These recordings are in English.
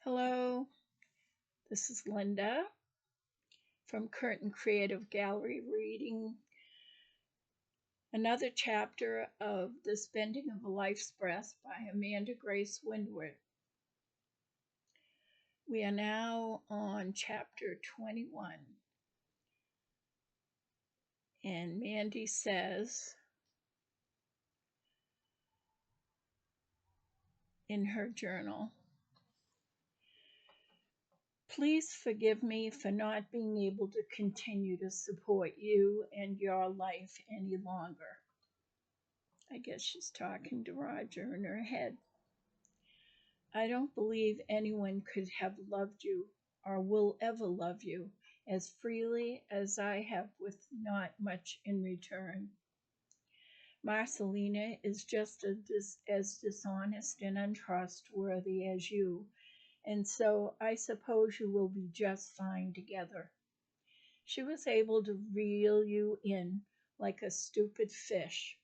Hello, this is Linda from Curtin Creative Gallery reading another chapter of The Spending of a Life's Breath by Amanda Grace Windward. We are now on chapter 21, and Mandy says in her journal, "Please forgive me for not being able to continue to support you and your life any longer." I guess she's talking to Roger in her head. "I don't believe anyone could have loved you or will ever love you as freely as I have with not much in return. Marcelina is just as dishonest and untrustworthy as you, and so I suppose you will be just fine together. She was able to reel you in like a stupid fish.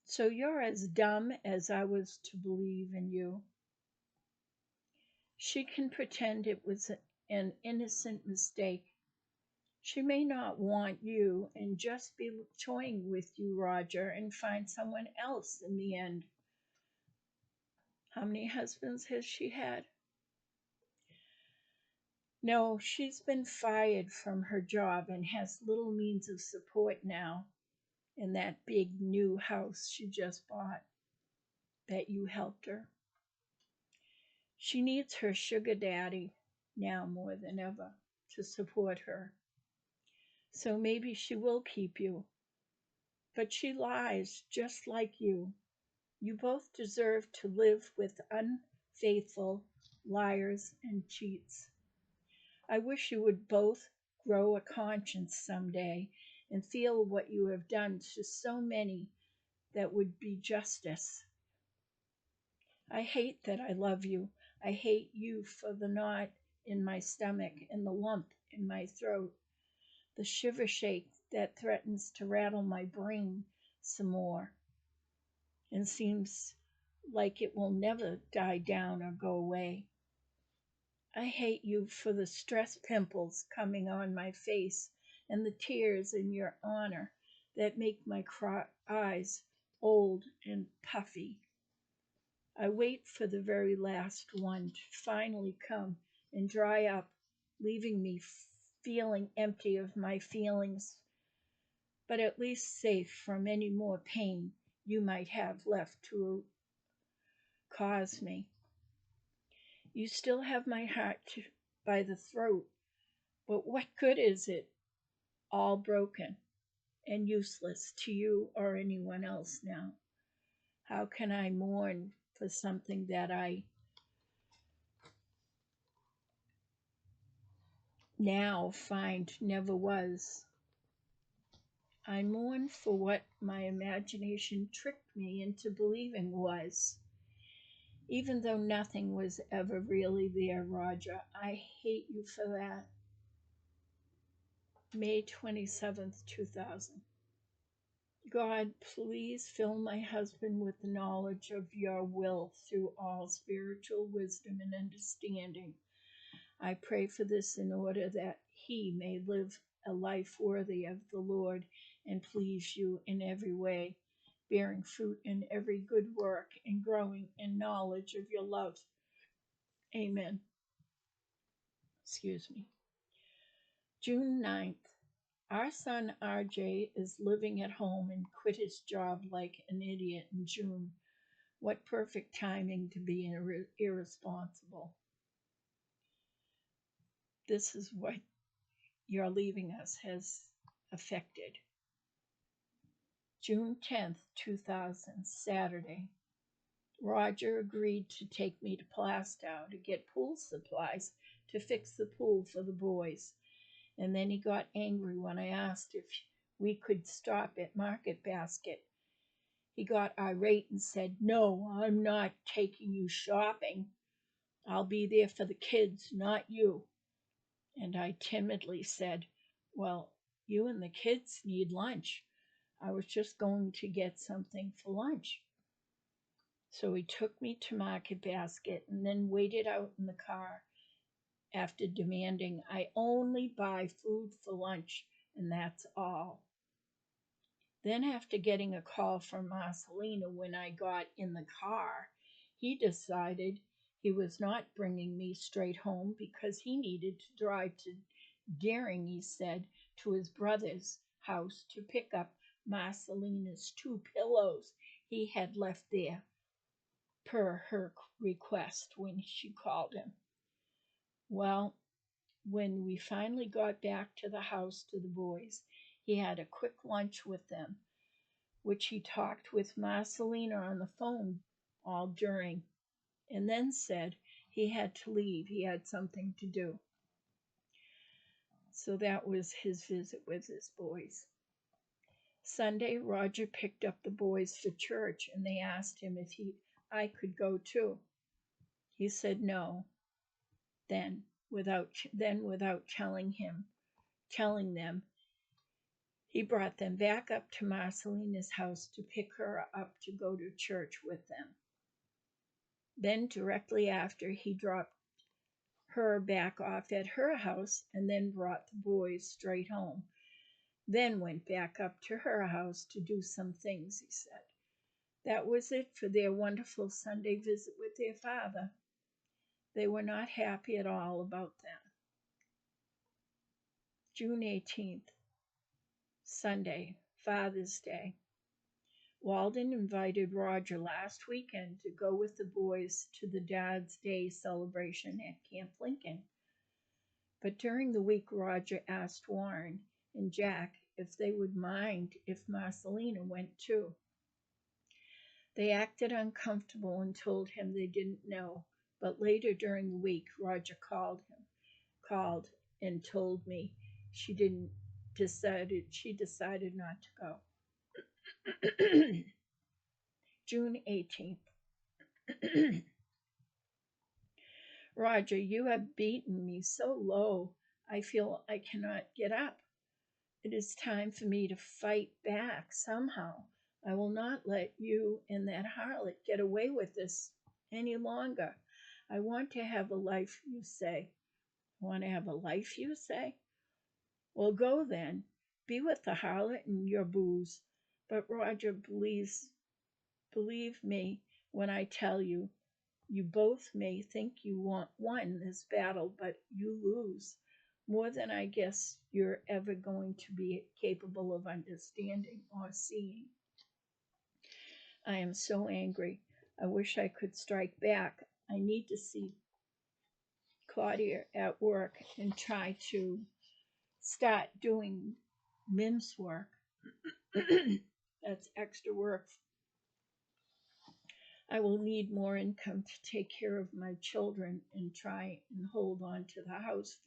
So you're as dumb as I was to believe in you. She can pretend it was an innocent mistake. She may not want you and just be toying with you, Roger, and find someone else in the end. How many husbands has she had? No, she's been fired from her job and has little means of support now in that big new house she just bought that you helped her. She needs her sugar daddy now more than ever to support her. So maybe she will keep you. But she lies just like you. You both deserve to live with unfaithful liars and cheats. I wish you would both grow a conscience someday and feel what you have done to so many that would be justice. I hate that I love you. I hate you for the knot in my stomach and the lump in my throat, the shiver shake that threatens to rattle my brain some more and seems like it will never die down or go away. I hate you for the stress pimples coming on my face and the tears in your honor that make my eyes old and puffy. I wait for the very last one to finally come and dry up, leaving me feeling empty of my feelings, but at least safe from any more pain you might have left to cause me. You still have my heart by the throat, but what good is it? All broken and useless to you or anyone else now. How can I mourn for something that I now find never was? I mourn for what my imagination tricked me into believing was. Even though nothing was ever really there, Roger, I hate you for that. May 27th, 2000. God, please fill my husband with the knowledge of your will through all spiritual wisdom and understanding. I pray for this in order that he may live a life worthy of the Lord and please you in every way, bearing fruit in every good work and growing in knowledge of your love. Amen. Excuse me. June 9th. Our son RJ is living at home and quit his job like an idiot in June. What perfect timing to be irresponsible. This is what your leaving us has affected. June 10th, 2000, Saturday. Roger agreed to take me to Plastow to get pool supplies to fix the pool for the boys. And then he got angry when I asked if we could stop at Market Basket. He got irate and said, "No, I'm not taking you shopping. I'll be there for the kids, not you." And I timidly said, "Well, you and the kids need lunch. I was just going to get something for lunch." So he took me to Market Basket and then waited out in the car after demanding I only buy food for lunch and that's all. Then, after getting a call from Marcelina when I got in the car, he decided he was not bringing me straight home because he needed to drive to Daring, he said, to his brother's house to pick up Marcelina's 2 pillows he had left there per her request when she called him. Well, when we finally got back to the house to the boys, he had a quick lunch with them, which he talked with Marcelina on the phone all during, and then said he had to leave. He had something to do. So that was his visit with his boys. Sunday, Roger picked up the boys for church, and they asked him if I could go too. He said no. Without telling them, he brought them back up to Marcelina's house to pick her up to go to church with them. Then, directly after, he dropped her back off at her house and then brought the boys straight home. Then went back up to her house to do some things, he said. That was it for their wonderful Sunday visit with their father. They were not happy at all about that. June 18th, Sunday, Father's Day. Walden invited Roger last weekend to go with the boys to the Dad's Day celebration at Camp Lincoln. But during the week, Roger asked Warren and Jack if they would mind if Marcelina went too. They acted uncomfortable and told him they didn't know, but later during the week, Roger called and told me she decided not to go. June 18th. Roger, you have beaten me so low, I feel I cannot get up. It is time for me to fight back somehow. I will not let you and that harlot get away with this any longer. I want to have a life, you say. Want to have a life, you say? Well, go then. Be with the harlot and your booze. But Roger, believe me when I tell you, you both may think you won this battle, but you lose more than I guess you're ever going to be capable of understanding or seeing. I am so angry. I wish I could strike back. I need to see Claudia at work and try to start doing MIMS work. That's extra work. I will need more income to take care of my children and try and hold on to the house.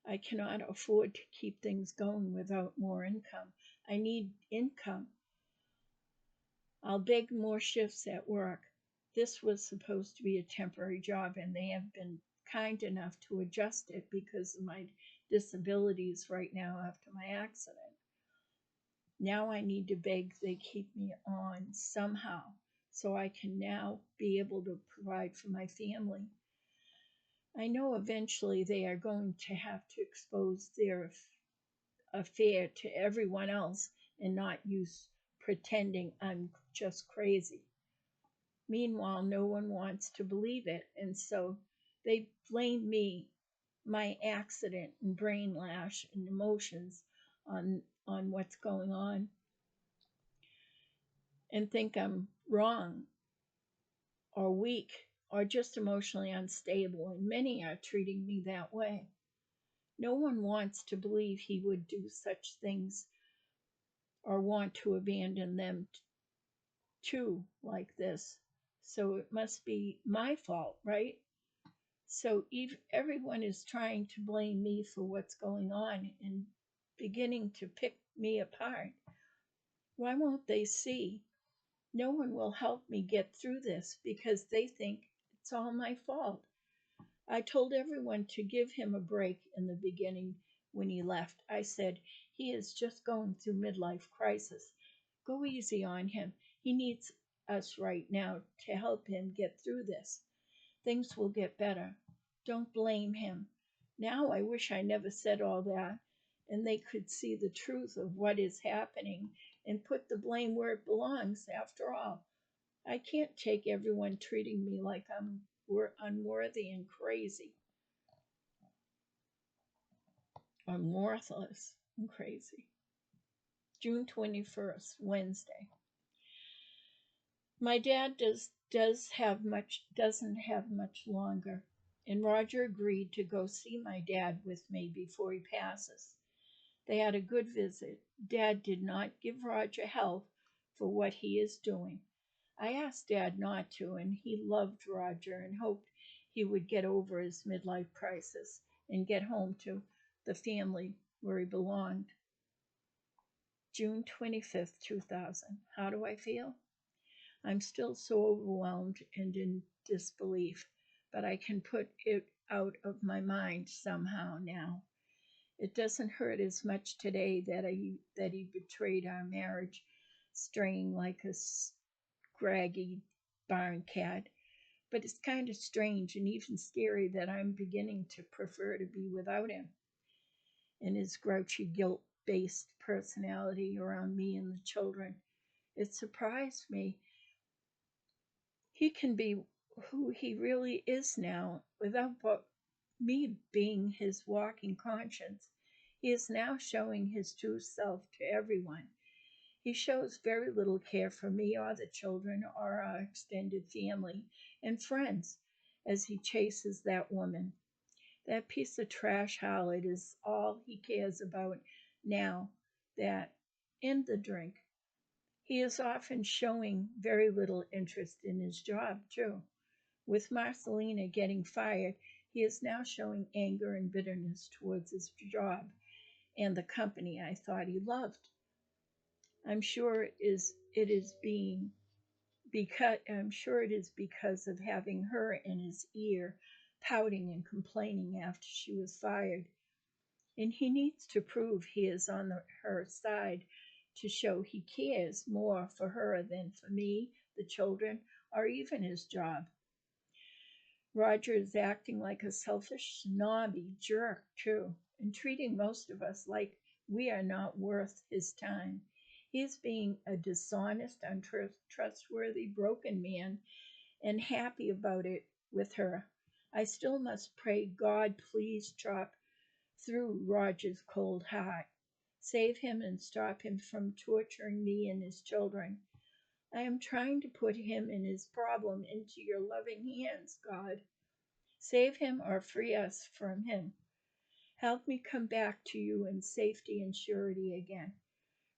I cannot afford to keep things going without more income. I need income. I'll beg more shifts at work. This was supposed to be a temporary job, and they have been kind enough to adjust it because of my disabilities right now after my accident. Now I need to beg they keep me on somehow so I can now be able to provide for my family. I know eventually they are going to have to expose their affair to everyone else and not use pretending I'm just crazy. Meanwhile, no one wants to believe it, and so they blame me, my accident and brain lash and emotions on what's going on and think I'm wrong or weak or just emotionally unstable, and many are treating me that way. No one wants to believe he would do such things or want to abandon them too like this. So it must be my fault, right? So everyone is trying to blame me for what's going on and beginning to pick me apart. Why won't they see? No one will help me get through this because they think it's all my fault. I told everyone to give him a break in the beginning when he left. I said, he is just going through midlife crisis. Go easy on him. He needs us right now to help him get through this. Things will get better. Don't blame him. Now I wish I never said all that and they could see the truth of what is happening and put the blame where it belongs after all. I can't take everyone treating me like I'm unworthy and crazy. I'm worthless and crazy. June 21st, Wednesday. My dad doesn't have much longer, and Roger agreed to go see my dad with me before he passes. They had a good visit. Dad did not give Roger help for what he is doing. I asked Dad not to, and he loved Roger and hoped he would get over his midlife crisis and get home to the family where he belonged. June 25th, 2000. How do I feel? I'm still so overwhelmed and in disbelief, but I can put it out of my mind somehow now. It doesn't hurt as much today that he betrayed our marriage, straying like a scraggy barn cat, but it's kind of strange and even scary that I'm beginning to prefer to be without him and his grouchy guilt-based personality around me and the children. It surprised me he can be who he really is now without me being his walking conscience. He is now showing his true self to everyone. He shows very little care for me or the children or our extended family and friends as he chases that woman. That piece of trash harlot is all he cares about now, that and the drink. He is often showing very little interest in his job, too. With Marcelina getting fired, he is now showing anger and bitterness towards his job and the company I thought he loved. I'm sure it is because of having her in his ear pouting and complaining after she was fired. And he needs to prove he is on her side to show he cares more for her than for me, the children, or even his job. Roger is acting like a selfish, snobby jerk, too, and treating most of us like we are not worth his time. He is being a dishonest, untrustworthy, broken man and happy about it with her. I still must pray God please chop through Roger's cold heart. Save him and stop him from torturing me and his children. I am trying to put him and his problem into your loving hands, God. Save him or free us from him. Help me come back to you in safety and surety again.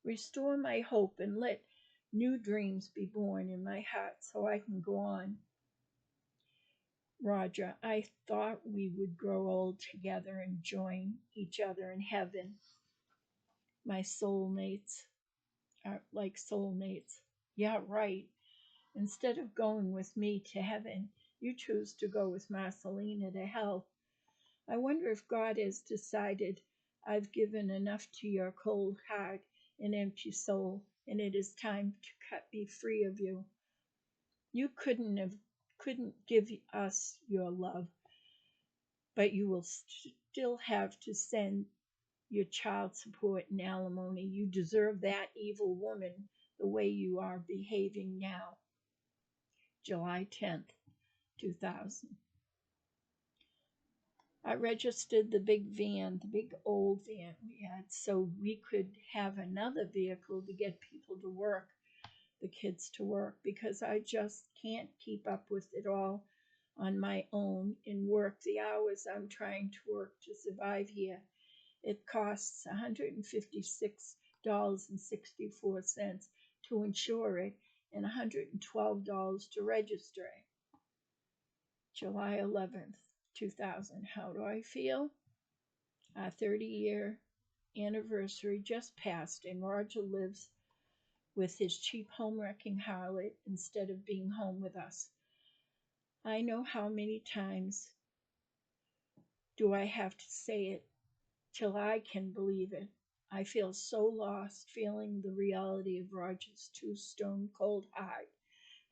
Restore my hope and let new dreams be born in my heart so I can go on. Roger, I thought we would grow old together and join each other in heaven. My soulmates are like soulmates. Yeah, right. Instead of going with me to heaven, you choose to go with Marcelina to hell. I wonder if God has decided I've given enough to your cold heart and empty soul, and it is time to cut me free of you. You couldn't give us your love, but you will still have to send your child support and alimony. You deserve that, evil woman, the way you are behaving now. July 10th, 2000. I registered the big van, the big old van we had, so we could have another vehicle to get people to work, the kids to work, because I just can't keep up with it all on my own and work the hours I'm trying to work to survive here. It costs $156.64 to insure it and $112 to register it. July 11th, 2000. How do I feel? Our 30-year anniversary just passed, and Roger lives with his cheap home-wrecking harlot instead of being home with us. I know how many times do I have to say it till I can believe it. I feel so lost, feeling the reality of Roger's too stone-cold heart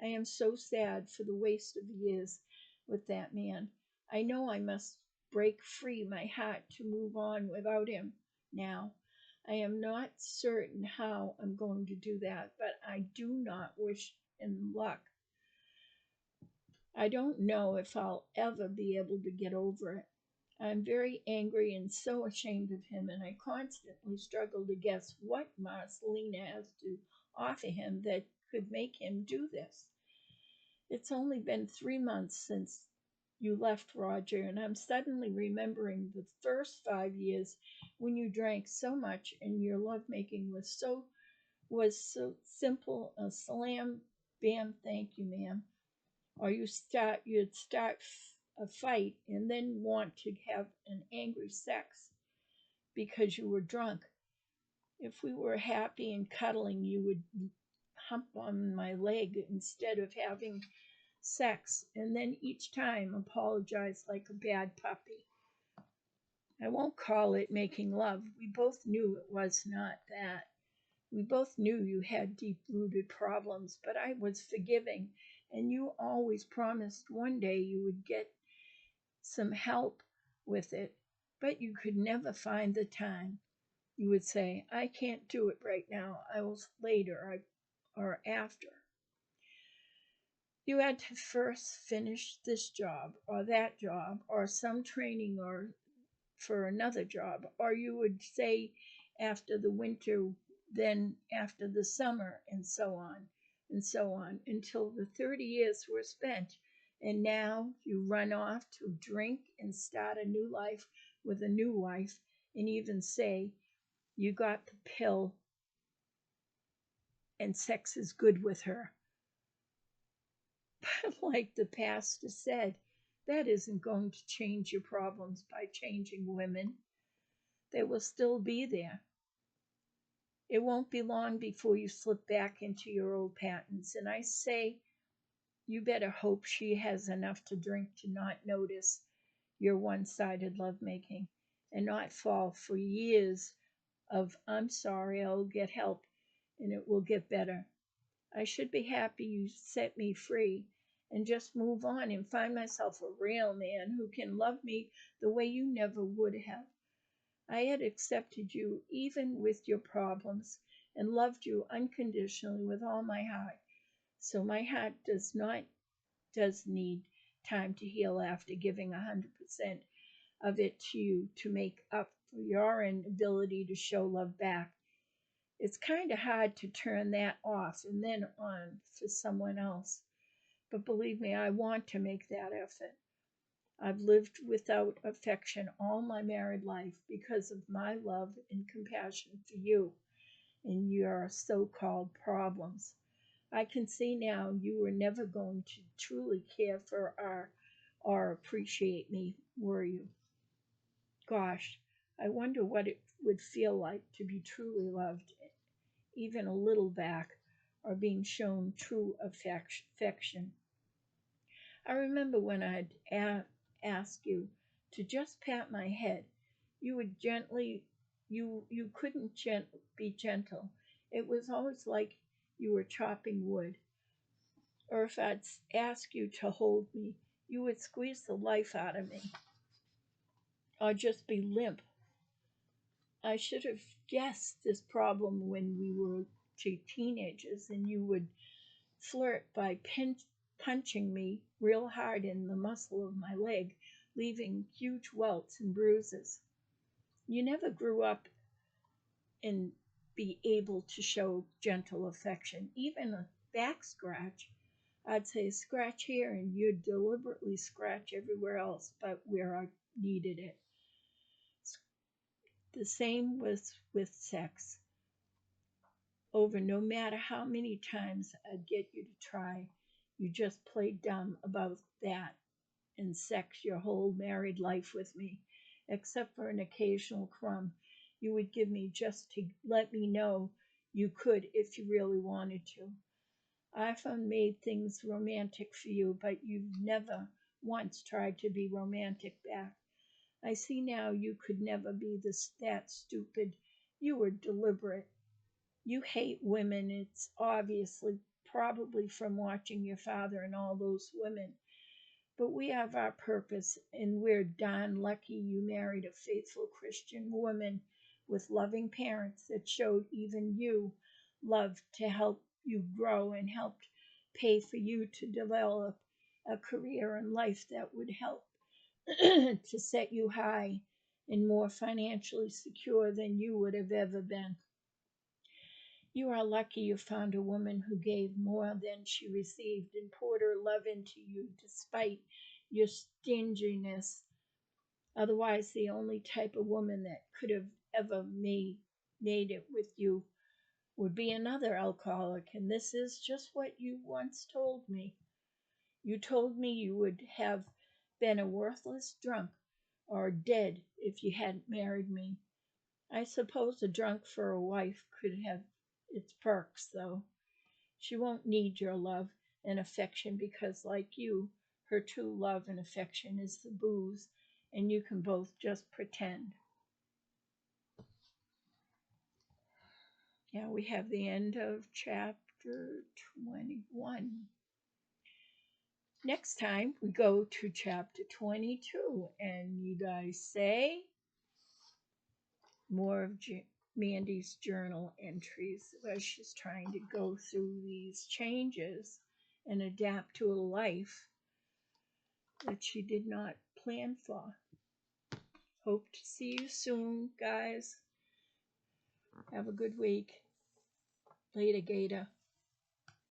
I am so sad for the waste of years with that man. I know I must break free my heart to move on without him now. I am not certain how I'm going to do that, but I do not wish him luck. I don't know if I'll ever be able to get over it. I'm very angry and so ashamed of him, and I constantly struggle to guess what Marcelina has to offer him that could make him do this. It's only been 3 months since you left, Roger, and I'm suddenly remembering the first 5 years when you drank so much and your lovemaking was so simple, a slam bam thank you, ma'am. Or you'd start a fight and then want to have an angry sex because you were drunk. If we were happy and cuddling, you would hump on my leg instead of having sex, and then each time apologize like a bad puppy. I won't call it making love. We both knew it was not that. We both knew you had deep rooted problems, but I was forgiving, and you always promised one day you would get some help with it, but you could never find the time. You would say, I can't do it right now, I will later or after. You had to first finish this job or that job or some training or for another job, or you would say after the winter, then after the summer, and so on, until the 30 years were spent. And now you run off to drink and start a new life with a new wife, and even say you got the pill and sex is good with her. But like the pastor said, that isn't going to change your problems by changing women. They will still be there. It won't be long before you slip back into your old patterns, and I say you better hope she has enough to drink to not notice your one-sided lovemaking and not fall for years of I'm sorry, I'll get help and it will get better. I should be happy you set me free and just move on and find myself a real man who can love me the way you never would have. I had accepted you even with your problems and loved you unconditionally with all my heart. So my heart does need time to heal after giving 100% of it to you to make up for your inability to show love back. It's kind of hard to turn that off and then on for someone else. But believe me, I want to make that effort. I've lived without affection all my married life because of my love and compassion for you and your so called problems. I can see now you were never going to truly care for or appreciate me, were you? Gosh, I wonder what it would feel like to be truly loved, even a little back, or being shown true affection. I remember when I'd ask you to just pat my head, you would gently, you couldn't be gentle. It was always like you were chopping wood. Or if I'd ask you to hold me, you would squeeze the life out of me, or just be limp. I should have guessed this problem when we were teenagers, and you would flirt by punching me real hard in the muscle of my leg, leaving huge welts and bruises. You never grew up and be able to show gentle affection, even a back scratch. I'd say scratch here, and you'd deliberately scratch everywhere else but where I needed it. The same was with sex. Over no matter how many times I'd get you to try, you just played dumb about that and sex your whole married life with me, except for an occasional crumb you would give me just to let me know you could if you really wanted to. I often made things romantic for you, but you've never once tried to be romantic back. I see now you could never be that stupid. You were deliberate. You hate women, it's obviously probably from watching your father and all those women. But we have our purpose, and we're darn lucky you married a faithful Christian woman with loving parents that showed even you love to help you grow and helped pay for you to develop a career in life that would help to set you high and more financially secure than you would have ever been. You are lucky you found a woman who gave more than she received and poured her love into you despite your stinginess. Otherwise, the only type of woman that could have ever made it with you would be another alcoholic, and this is just what you once told me. You told me you would have been a worthless drunk or dead if you hadn't married me. I suppose a drunk for a wife could have its perks, though. She won't need your love and affection because, like you, her true love and affection is the booze, and you can both just pretend. Yeah, we have the end of chapter 21. Next time we go to chapter 22, and you guys say more of Mandy's journal entries as she's trying to go through these changes and adapt to a life that she did not plan for. Hope to see you soon, guys. Have a good week. Later, Gator.